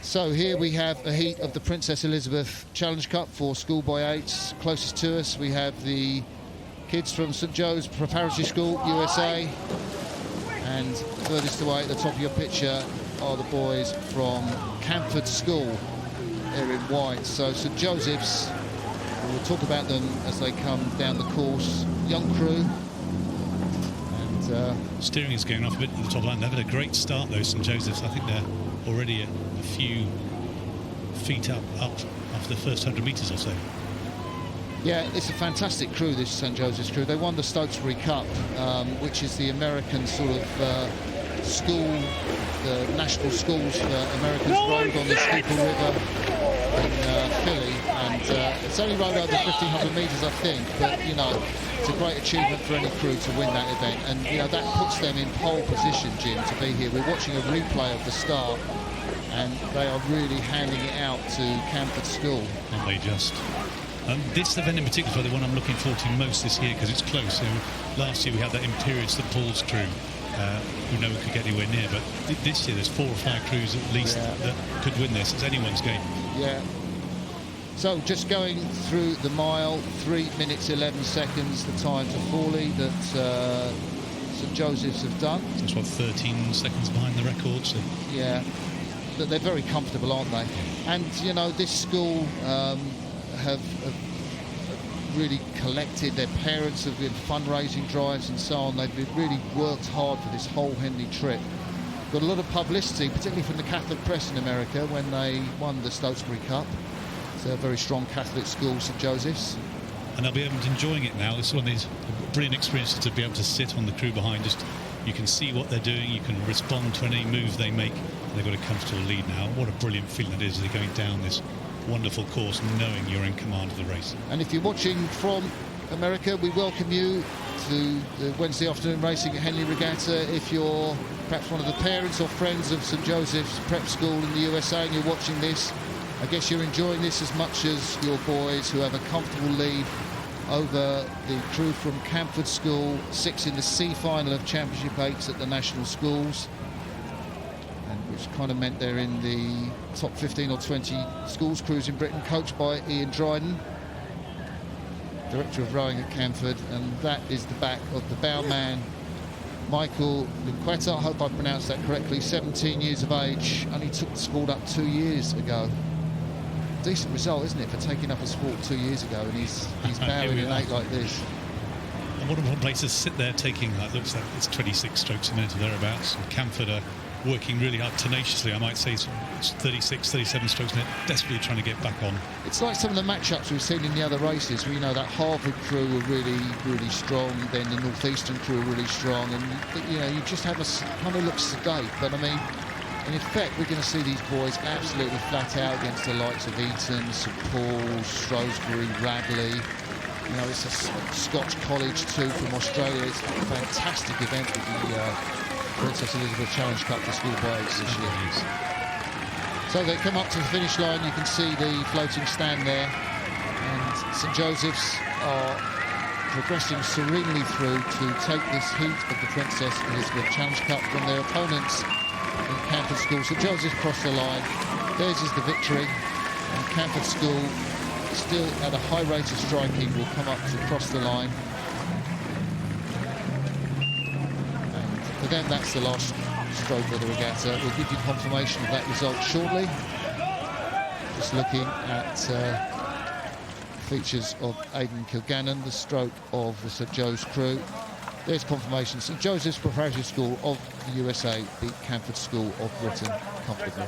So here we have a heat of the Princess Elizabeth Challenge Cup for schoolboy eights. Closest to us we have the kids from St. Joseph Preparatory School, USA. And furthest away at the top of your picture are the boys from Canford School. They're in white. So St. Joseph's, we'll talk about them as they come down the course. Young crew. And steering is going off a bit at the top line. They've had a great start though, St. Joseph's. I think they're already a few feet up after the first 100 metres or so. Yeah, it's a fantastic crew, this St. Joseph's crew. They won the Stokesbury Cup, which is the American sort of school, the national schools for Americans rode on the Schuylkill River in Philly, and it's only rode over 1,500 metres, I think, but, you know, it's a great achievement for any crew to win that event, and, you know, that puts them in pole position, Jim, to be here. We're watching a replay of the start, and they are really handing it out to Canford School. And they just... this event in particular is the one I'm looking forward to most this year because it's close. Last year we had that Imperial St Paul's crew who never could get anywhere near, but this year there's 4 or 5 crews at least that could win this. It's anyone's game. Yeah. So just going through the mile, 3 minutes 11 seconds, the time to Fawley that St Joseph's have done. That's what, 13 seconds behind the record. So. Yeah, but they're very comfortable, aren't they? And you know, this school have really collected. Their parents have been fundraising drives and so on. They've really worked hard for this whole Henley trip. Got a lot of publicity, particularly from the Catholic press in America when they won the Stokesbury Cup. It's a very strong Catholic school, St Joseph's. And they'll be able to enjoying it now. It's one of these brilliant experiences to be able to sit on the crew behind. Just you can see what they're doing. You can respond to any move they make. They've got a comfortable lead now. What a brilliant feeling it is as they're going down this wonderful course, knowing you're in command of the race. And if you're watching from America, we welcome you to the Wednesday afternoon racing at Henley Regatta. If you're perhaps one of the parents or friends of St Joseph's Prep School in the USA and you're watching this, I guess you're enjoying this as much as your boys who have a comfortable lead over the crew from Canford School, 6 in the C final of Championship 8s at the National Schools, and which kind of meant they're in the top 15 or 20 schools crews in Britain, coached by Ian Dryden, Director of Rowing at Canford, and that is the back of the bowman, Michael Linquetta. I hope I pronounced that correctly, 17 years of age, only took the sport up 2 years ago. Decent result, isn't it, for taking up a sport 2 years ago, and he's bowing an 8 like this. And what a place to sit there taking that. Looks like it's 26 strokes a minute or thereabouts. And Canford are working really hard, tenaciously, I might say. It's 36, 37 strokes a minute, desperately trying to get back on. It's like some of the matchups we've seen in the other races, where, you know, that Harvard crew were really, really strong, then the Northeastern crew were really strong, and, you know, you just have a kind of look sedate, but I mean, in effect, we're going to see these boys absolutely flat out against the likes of Eton, St Paul's, Shrewsbury, Radley. You know, it's a Scotch college too from Australia. It's a fantastic event with the Princess Elizabeth Challenge Cup for schoolboys this year. So they come up to the finish line. You can see the floating stand there, and St Joseph's are progressing serenely through to take this heat of the Princess Elizabeth Challenge Cup from their opponents in Canford School. St Joseph's crossed the line. Theirs is the victory, and Canford School, still at a high rate of striking, will come up to cross the line. And for them, that's the last stroke of the regatta. We'll give you confirmation of that result shortly. Just looking at features of Aidan Kilgannon, the stroke of the St Joe's crew. There's confirmation. St Joseph's Preparatory School of the USA beat Canford School of Britain comfortably.